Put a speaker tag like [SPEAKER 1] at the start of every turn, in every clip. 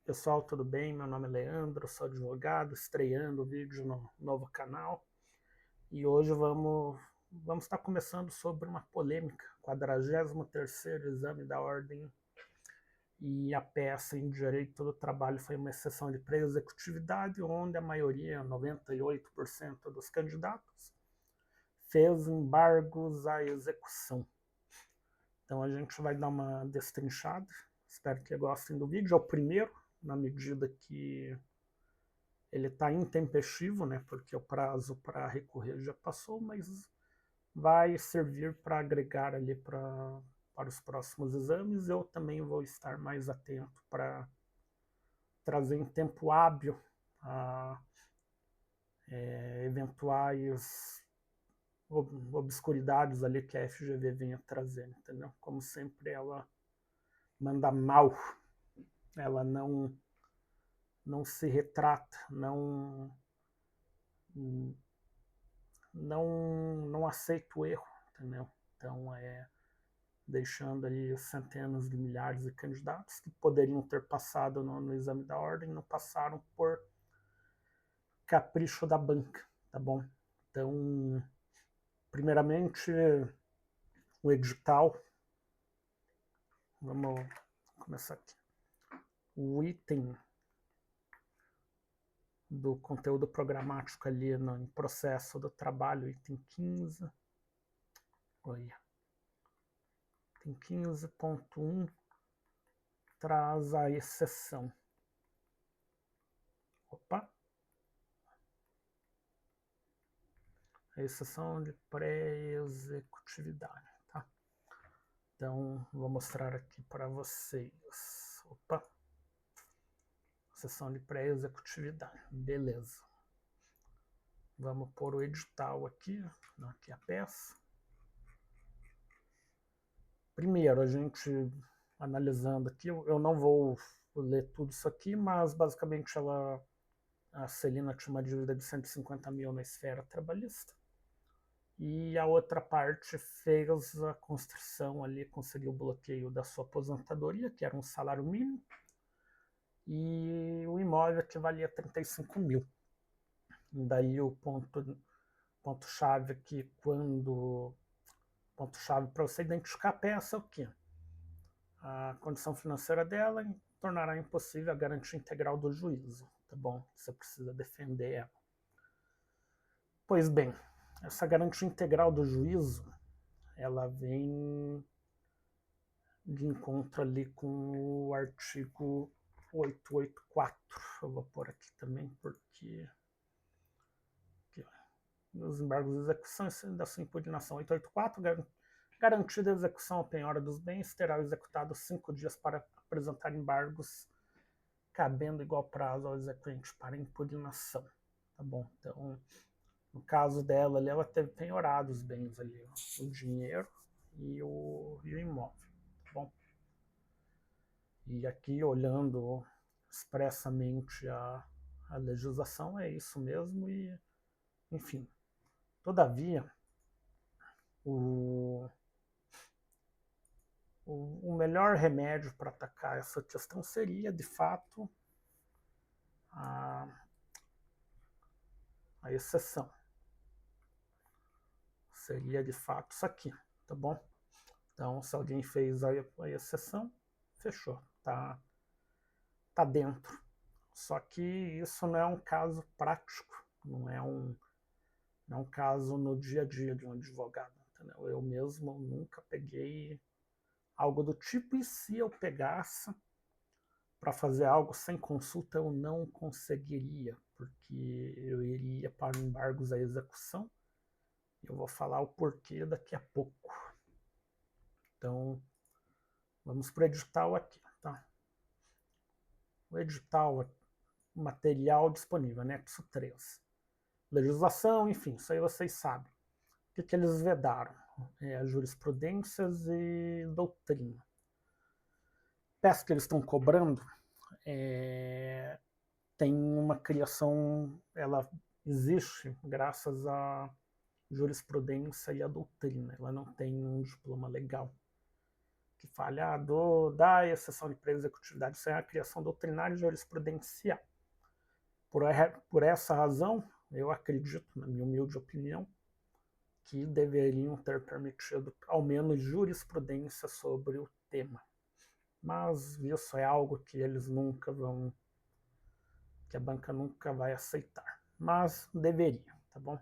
[SPEAKER 1] Pessoal, tudo bem? Meu nome é Leandro, sou advogado, estreando o vídeo no novo canal. E hoje vamos estar começando sobre uma polêmica, 43º exame da ordem, e a peça em Direito do Trabalho foi uma exceção de pré-executividade, onde a maioria, 98% dos candidatos, fez embargos à execução. Então a gente vai dar uma destrinchada, espero que gostem do vídeo. É o primeiro, na medida que ele está intempestivo, né, porque o prazo para recorrer já passou, mas vai servir para agregar ali para os próximos exames. Eu também vou estar mais atento para trazer em tempo hábil a eventuais obscuridades ali que a FGV venha trazendo, entendeu? Como sempre, ela manda mal, ela não se retrata, não aceita o erro, entendeu? Então, deixando ali centenas de milhares de candidatos que poderiam ter passado no exame da ordem, não passaram por capricho da banca, tá bom? Então, primeiramente, o edital, vamos começar aqui. O item do conteúdo programático ali no processo do trabalho, item 15, olha, item 15.1 traz a exceção. Opa! A exceção de pré-executividade, tá? Então, vou mostrar aqui para vocês. Opa! Exceção de pré-executividade, beleza. Vamos pôr o edital aqui a peça. Primeiro, a gente analisando aqui, eu não vou ler tudo isso aqui, mas basicamente a Celina tinha uma dívida de 150 mil na esfera trabalhista. E a outra parte fez a construção ali, conseguiu o bloqueio da sua aposentadoria, que era um salário mínimo, e o imóvel que valia 35 mil. E daí o ponto-chave aqui, ponto-chave para você identificar a peça é o quê? A condição financeira dela tornará impossível a garantia integral do juízo, tá bom? Você precisa defender ela. Pois bem, essa garantia integral do juízo, ela vem de encontro ali com o artigo 884. Eu vou pôr aqui também porque aqui, os embargos de execução da sua impugnação. 884, garantida a execução ou penhora dos bens, terá executado 5 dias para apresentar embargos, cabendo igual prazo ao exequente para impugnação. Tá bom? Então, no caso dela ali, ela teve penhorado os bens ali, ó, o dinheiro e o imóvel. Tá bom? E aqui, olhando expressamente a legislação, é isso mesmo. E, enfim, todavia, o melhor remédio para atacar essa questão seria, de fato, a exceção. Seria, de fato, isso aqui, tá bom? Então, se alguém fez a exceção, fechou, tá dentro. Só que isso não é um caso prático, não é um caso no dia a dia de um advogado, entendeu? Eu mesmo nunca peguei algo do tipo, e se eu pegasse para fazer algo sem consulta, eu não conseguiria, porque eu iria para embargos à execução. Eu vou falar o porquê daqui a pouco. Então, vamos para o edital aqui, tá? O edital, material disponível, anexo 3. Legislação, enfim, isso aí vocês sabem. O que eles vedaram? Jurisprudências e doutrina. Peça que eles estão cobrando tem uma criação, ela existe graças à jurisprudência e à doutrina, ela não tem um diploma legal. que fala da exceção de pré-executividade sem a criação doutrinária e jurisprudencial. Por essa razão, eu acredito, na minha humilde opinião, que deveriam ter permitido ao menos jurisprudência sobre o tema. Mas isso é algo que eles nunca vão, que a banca nunca vai aceitar. Mas deveria, tá bom?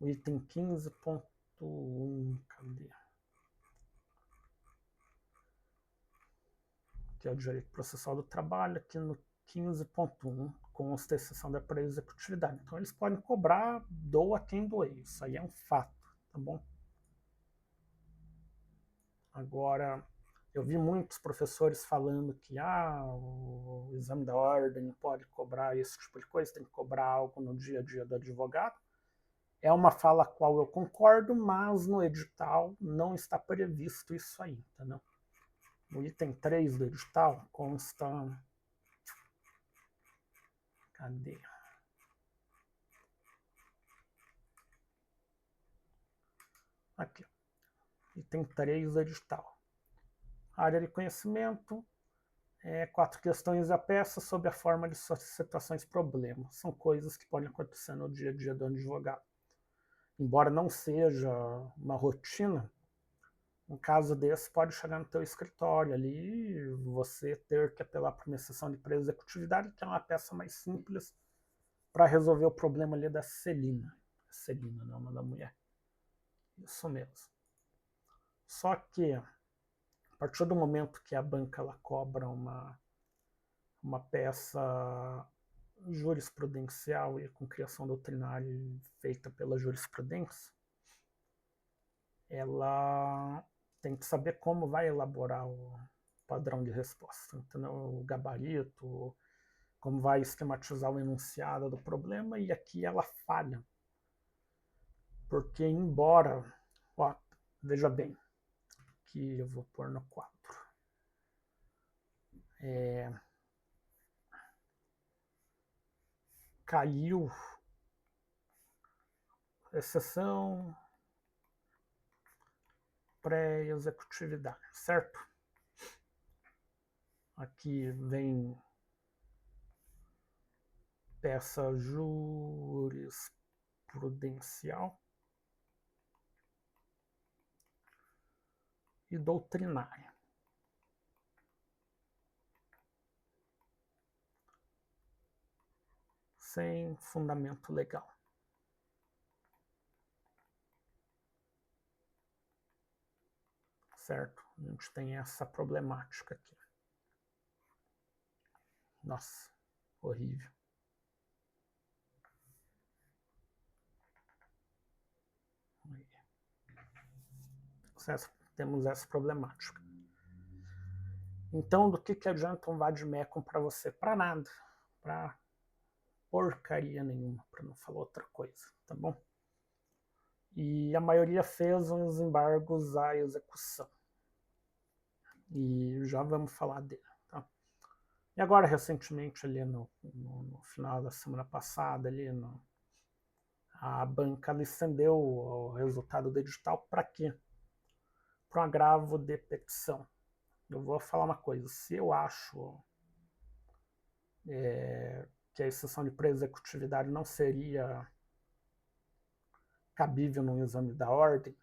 [SPEAKER 1] O item 15.1, cadê? Que é o direito processual do trabalho, aqui no 15.1, consta a exceção da pré-executividade. Então eles podem cobrar, doa quem doer, isso aí é um fato, tá bom? Agora, eu vi muitos professores falando que o exame da ordem não pode cobrar esse tipo de coisa, tem que cobrar algo no dia a dia do advogado. É uma fala a qual eu concordo, mas no edital não está previsto isso aí, entendeu? No item 3 do edital consta... Cadê? Aqui. Item 3 do edital. Área de conhecimento, 4 questões da peça sob a forma de solicitações problemas. São coisas que podem acontecer no dia a dia do advogado. Embora não seja uma rotina, um caso desse pode chegar no teu escritório ali e você ter que apelar para uma exceção de pré-executividade, que é uma peça mais simples para resolver o problema ali da Celina. Celina, não, uma da mulher. Isso mesmo. Só que, a partir do momento que a banca ela cobra uma peça jurisprudencial e com criação doutrinária feita pela jurisprudência, ela tem que saber como vai elaborar o padrão de resposta, entendeu? O gabarito, como vai esquematizar o enunciado do problema, e aqui ela falha. Porque embora, veja bem, aqui eu vou pôr no 4. Caiu exceção pré-executividade, certo? Aqui vem peça jurisprudencial e doutrinária. Sem fundamento legal. Certo? A gente tem essa problemática aqui. Nossa, horrível. Temos essa problemática. Então, do que adianta um vademecum para você? Para nada. Para porcaria nenhuma, para não falar outra coisa, tá bom? E a maioria fez uns embargos à execução. E já vamos falar dele, tá? E agora, recentemente, ali no final da semana passada, ali a banca estendeu o resultado do edital para quê? Para um agravo de petição. Eu vou falar uma coisa, se eu acho que a exceção de pré-executividade não seria cabível no exame da ordem,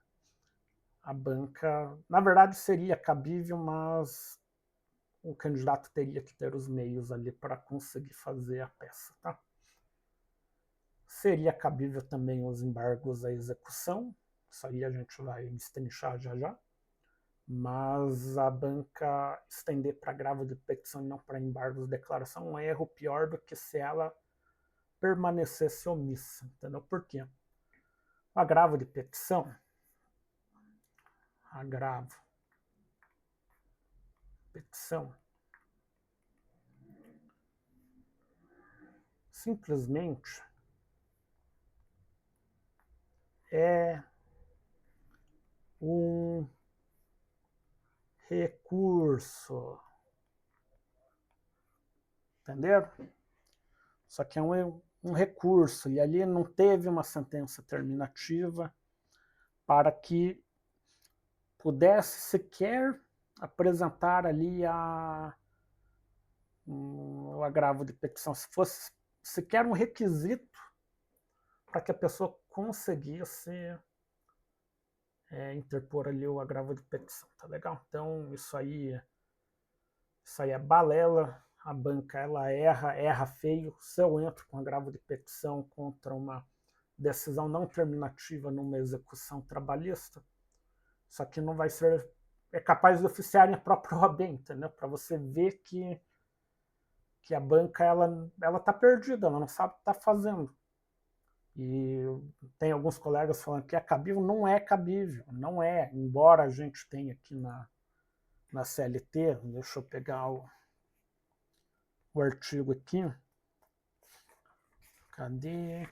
[SPEAKER 1] a banca, na verdade, seria cabível, mas o candidato teria que ter os meios ali para conseguir fazer a peça, tá? Seria cabível também os embargos à execução, isso aí a gente vai destrinchar já já, mas a banca estender para agravo de petição e não para embargos de declaração é um erro pior do que se ela permanecesse omissa, entendeu? Por quê? O agravo de petição, petição, simplesmente é um recurso, entenderam? Só que é um recurso, e ali não teve uma sentença terminativa para que pudesse sequer apresentar ali o agravo de petição, se fosse sequer um requisito para que a pessoa conseguisse interpor ali o agravo de petição, tá legal? Então isso aí é balela, a banca ela erra feio. Se eu entro com agravo de petição contra uma decisão não terminativa numa execução trabalhista, isso aqui não vai ser, é capaz de oficiar em própria OAB, entendeu? Para você ver que a banca ela tá perdida, ela não sabe o que está fazendo. E tem alguns colegas falando que é cabível, não é cabível, não é, embora a gente tenha aqui na CLT, deixa eu pegar o artigo aqui, cadê?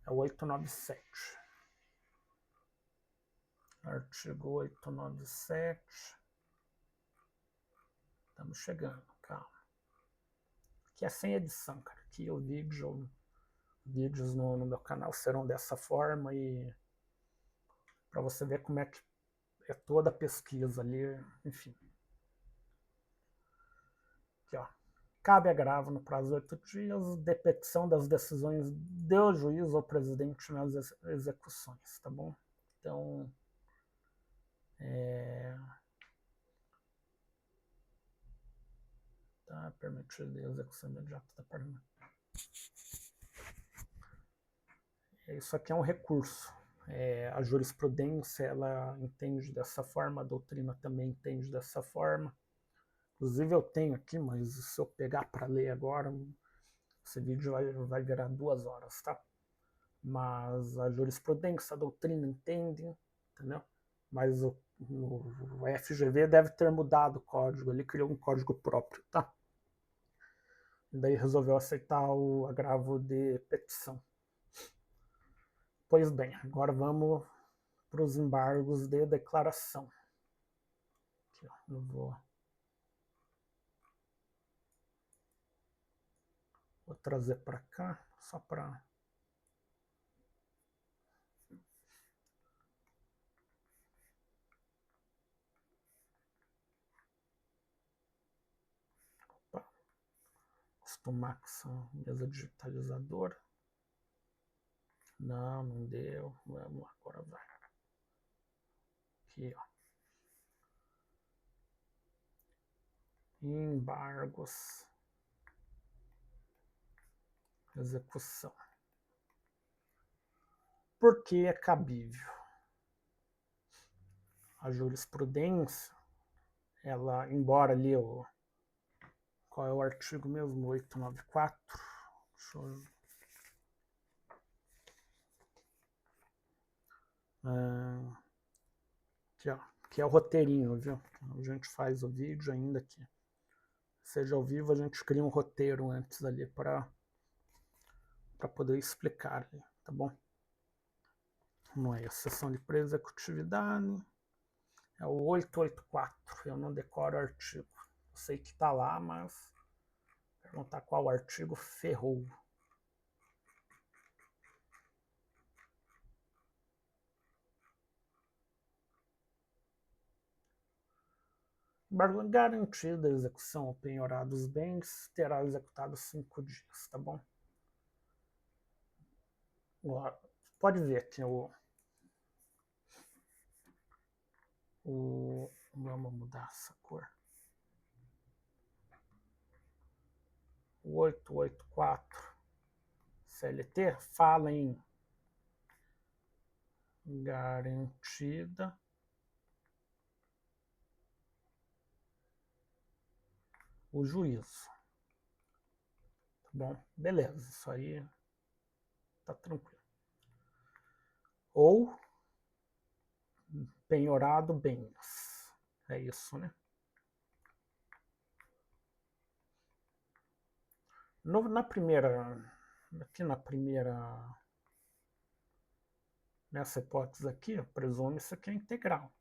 [SPEAKER 1] É o 897. Artigo 897. Estamos chegando, calma. Aqui é sem edição, cara. Aqui o vídeos no meu canal serão dessa forma e para você ver como é que é toda a pesquisa ali, enfim. Aqui, ó. Cabe agravo no prazo de 8 dias de petição das decisões do juiz ou presidente nas execuções, tá bom? Então, tá permitido a execução imediata da parlamentar. Isso aqui é um recurso. A jurisprudência ela entende dessa forma, a doutrina também entende dessa forma. Inclusive eu tenho aqui, mas se eu pegar para ler agora, esse vídeo vai virar 2 horas, tá? Mas a jurisprudência, a doutrina entende, entendeu? Mas o FGV deve ter mudado o código, ele criou um código próprio, tá? E daí resolveu aceitar o agravo de petição. Pois bem, agora vamos para os embargos de declaração. Aqui, ó, eu vou trazer para cá, só para... Acostumar com essa mesa digitalizadora. Não deu. Vamos, agora vai. Aqui, ó. Embargos. Execução. Por que é cabível? A jurisprudência, ela, embora ali o... Qual é o artigo mesmo? 894. Deixa eu... Aqui, ó. Aqui é o roteirinho, viu? A gente faz o vídeo ainda aqui. Seja ao vivo, a gente cria um roteiro antes ali para poder explicar, tá bom? Não é a sessão de pré-executividade, é o 884, eu não decoro o artigo. Eu sei que tá lá, mas perguntar qual artigo, ferrou. Garantida a execução ou penhorar dos bens, terá executado 5 dias, tá bom? Pode ver aqui vamos mudar essa cor. O 884 CLT fala em garantida o juízo. Tá bom? Beleza, isso aí tá tranquilo. Ou penhorado bens. É isso, né? Nessa hipótese aqui, presume-se que é integral.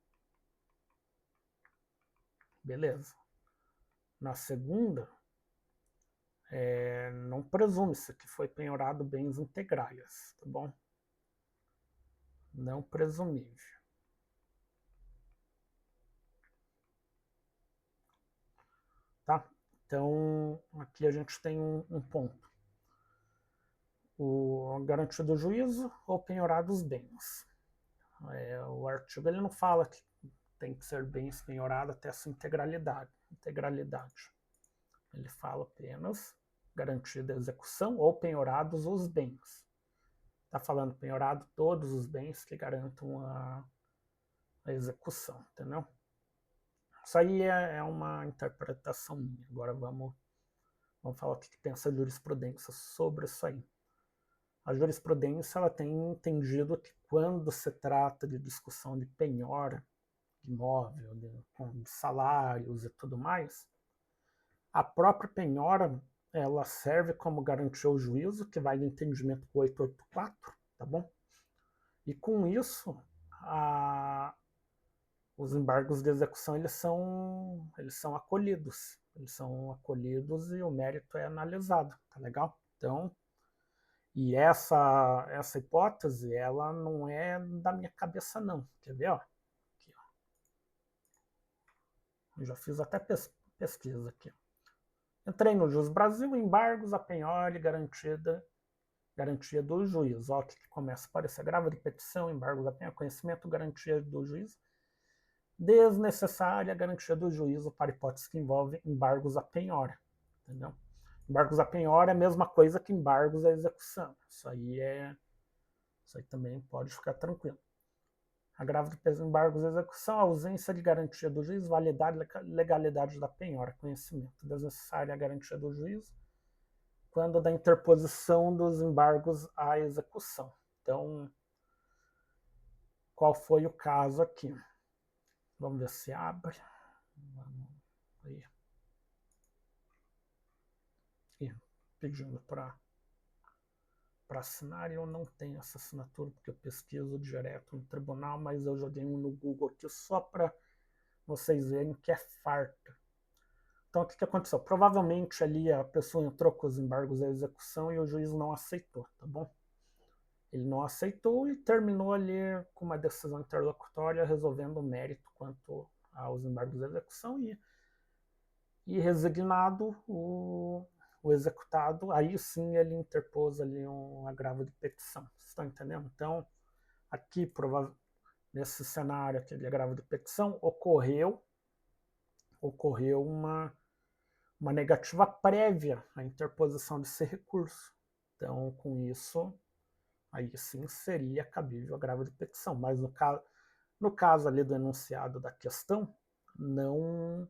[SPEAKER 1] Beleza. Na segunda, não presume-se que foi penhorado bens integrais, tá bom? Não presumível. Tá? Então, aqui a gente tem um ponto. O garantia do juízo ou penhorar dos bens. O artigo ele não fala que tem que ser bens penhorados até a sua integralidade. Ele fala apenas garantia da execução ou penhorados os bens. Está falando penhorado todos os bens que garantam a execução, entendeu? Isso aí é uma interpretação minha. Agora vamos falar o que pensa a jurisprudência sobre isso aí. A jurisprudência ela tem entendido que quando se trata de discussão de penhora de imóvel, de salários e tudo mais, a própria penhora ela serve como garantia ao juízo, que vai do entendimento 884, tá bom? E com isso, os embargos de execução eles são acolhidos. Eles são acolhidos e o mérito é analisado, tá legal? Então, e essa hipótese, ela não é da minha cabeça não, quer ver? Ó? Aqui, ó. Eu já fiz até pesquisa aqui. Entrei no Jus Brasil, embargos, a penhora e garantia do juiz. Ó, que começa a aparecer agravo de petição, embargos da penhora, conhecimento, garantia do juiz. Desnecessária garantia do juízo para hipóteses que envolvem embargos à penhora. Entendeu? Embargos à penhora é a mesma coisa que embargos à execução. Isso aí também pode ficar tranquilo. Agravo de embargos à execução, ausência de garantia do juiz, validade e legalidade da penhora, conhecimento. Desnecessária a garantia do juiz quando da interposição dos embargos à execução. Então, qual foi o caso aqui? Vamos ver se abre. Aí. E pedindo para assinar, eu não tenho essa assinatura porque eu pesquiso direto no tribunal, mas eu joguei um no Google aqui só para vocês verem que é farta. Então, o que aconteceu? Provavelmente ali a pessoa entrou com os embargos à execução e o juiz não aceitou, tá bom? Ele não aceitou e terminou ali com uma decisão interlocutória resolvendo o mérito quanto aos embargos à execução e resignado o executado, aí sim ele interpôs ali um agravo de petição. Vocês estão entendendo? Então, aqui, nesse cenário aqui de agravo de petição, ocorreu uma negativa prévia à interposição desse recurso. Então, com isso, aí sim seria cabível agravo de petição. Mas no caso ali do enunciado da questão, não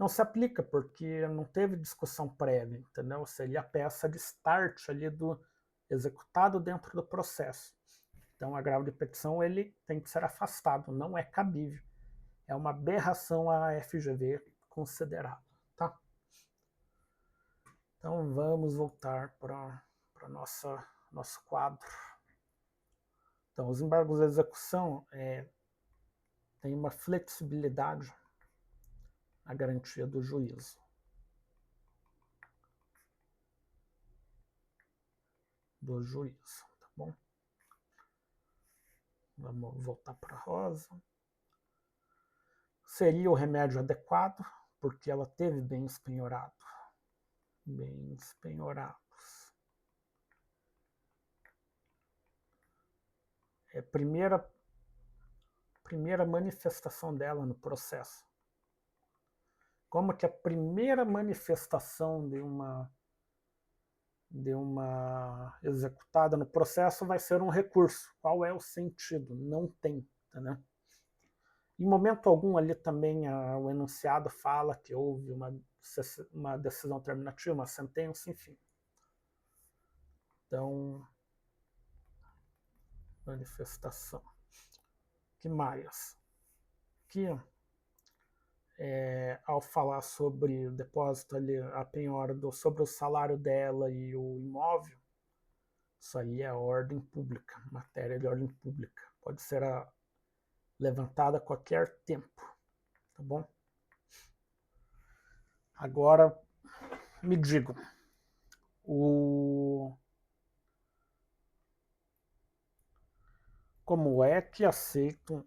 [SPEAKER 1] se aplica, porque não teve discussão prévia, entendeu? Seria a peça de start ali do executado dentro do processo. Então, o agravo de petição ele tem que ser afastado, não é cabível. É uma aberração a FGV considerada, tá? Então, vamos voltar para nosso quadro. Então, os embargos de execução têm uma flexibilidade a garantia do juízo. Tá bom? Vamos voltar para a Rosa. Seria o remédio adequado, porque ela teve bens penhorados. Bens penhorados. Primeira manifestação dela no processo. Como que a primeira manifestação de uma executada no processo vai ser um recurso. Qual é o sentido? Não tem, né? Em momento algum ali também o enunciado fala que houve uma decisão terminativa, uma sentença, enfim. Então, manifestação. Que mais? Aqui, ao falar sobre o depósito ali, a penhora sobre o salário dela e o imóvel, isso aí é ordem pública, matéria de ordem pública. Pode ser levantada a qualquer tempo, tá bom? Agora, me digam, Como é que aceitam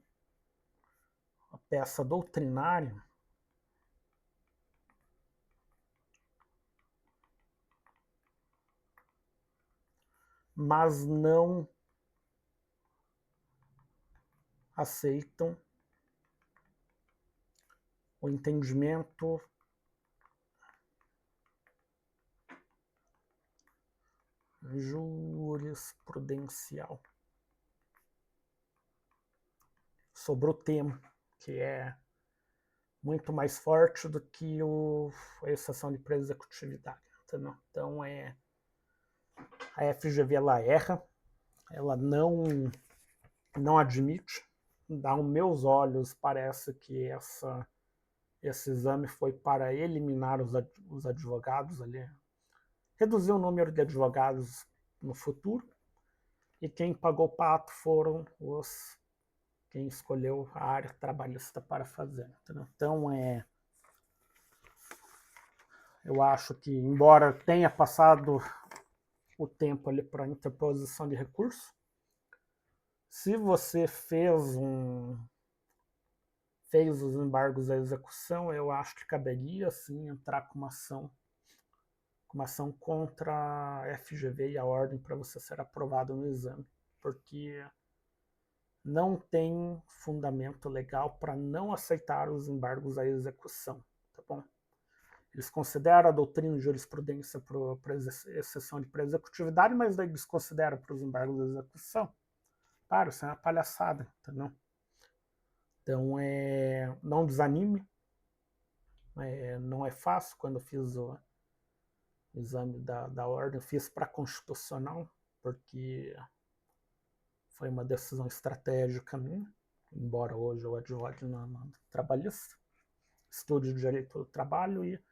[SPEAKER 1] a peça doutrinária mas não aceitam o entendimento jurisprudencial sobre o tema, que é muito mais forte do que a exceção de pré-executividade. Entendeu? Então, a FGV ela erra, ela não admite. Aos meus olhos, parece que esse exame foi para eliminar os advogados ali, reduzir o número de advogados no futuro, e quem pagou o pato foram quem escolheu a área trabalhista para fazer. Entendeu? Então, eu acho que, embora tenha passado o tempo ali para interposição de recurso, se você fez os embargos à execução, eu acho que caberia sim entrar com uma ação contra a FGV e a ordem para você ser aprovado no exame, porque não tem fundamento legal para não aceitar os embargos à execução, tá bom? Eles consideram a doutrina de jurisprudência para exceção de pré-executividade, mas daí desconsideram para os embargos à execução. Claro, isso é uma palhaçada, entendeu? Então, não desanime. Não é fácil. Quando eu fiz o exame da ordem, eu fiz para constitucional, porque foi uma decisão estratégica minha, embora hoje eu advogue na trabalhista, estude de direito do trabalho e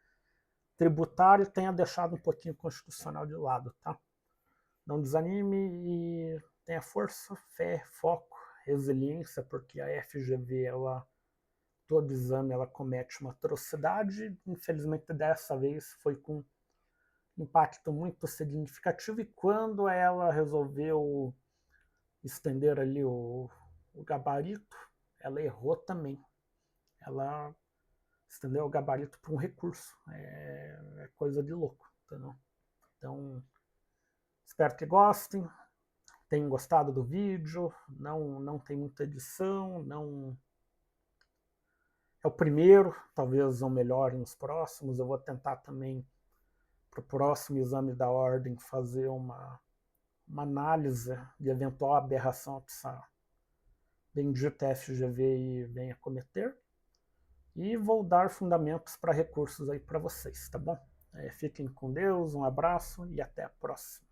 [SPEAKER 1] tributário tenha deixado um pouquinho constitucional de lado, tá? Não desanime e tenha força, fé, foco, resiliência, porque a FGV, todo exame ela comete uma atrocidade. Infelizmente, dessa vez foi com impacto muito significativo, e quando ela resolveu estender ali o gabarito, ela errou também. Ela estendeu o gabarito para um recurso. É coisa de louco, entendeu? Então, espero que gostem, tenham gostado do vídeo. Não tem muita edição, não é o primeiro, talvez eu melhore nos próximos. Eu vou tentar também, para o próximo exame da ordem, fazer uma análise de eventual aberração que essa bendita FGV venha cometer, e vou dar fundamentos para recursos aí para vocês, tá bom? Fiquem com Deus, um abraço e até a próxima.